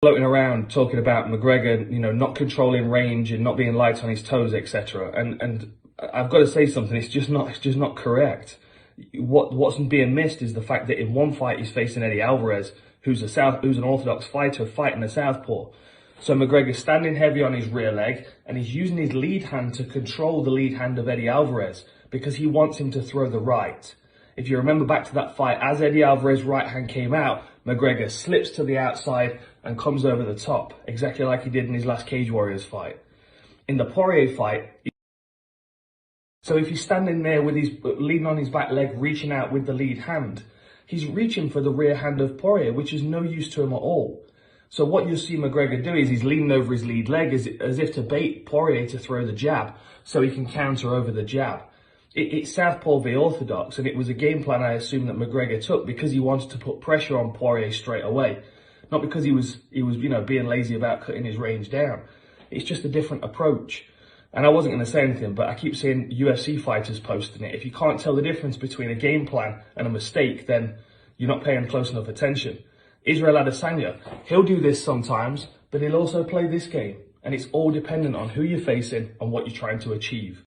Floating around talking about McGregor, not controlling range and not being light on his toes, etc. And I've got to say something. It's just not correct. What's being missed is the fact that in one fight he's facing Eddie Alvarez, who's an orthodox fighter fighting a southpaw. So McGregor's standing heavy on his rear leg and he's using his lead hand to control the lead hand of Eddie Alvarez because he wants him to throw the right. If you remember back to that fight, as Eddie Alvarez's right hand came out, McGregor slips to the outside and comes over the top, exactly like he did in his last Cage Warriors fight. In the Poirier fight, so if he's standing there with his leaning on his back leg, reaching out with the lead hand, he's reaching for the rear hand of Poirier, which is no use to him at all. So what you'll see McGregor do is he's leaning over his lead leg as if to bait Poirier to throw the jab so he can counter over the jab. It's southpaw v orthodox, and it was a game plan I assume that McGregor took because he wanted to put pressure on Poirier straight away, not because he was being lazy about cutting his range down. It's just a different approach. And I wasn't going to say anything, but I keep seeing UFC fighters posting it. If you can't tell the difference between a game plan and a mistake, then you're not paying close enough attention. Israel Adesanya, he'll do this sometimes, but he'll also play this game. And it's all dependent on who you're facing and what you're trying to achieve.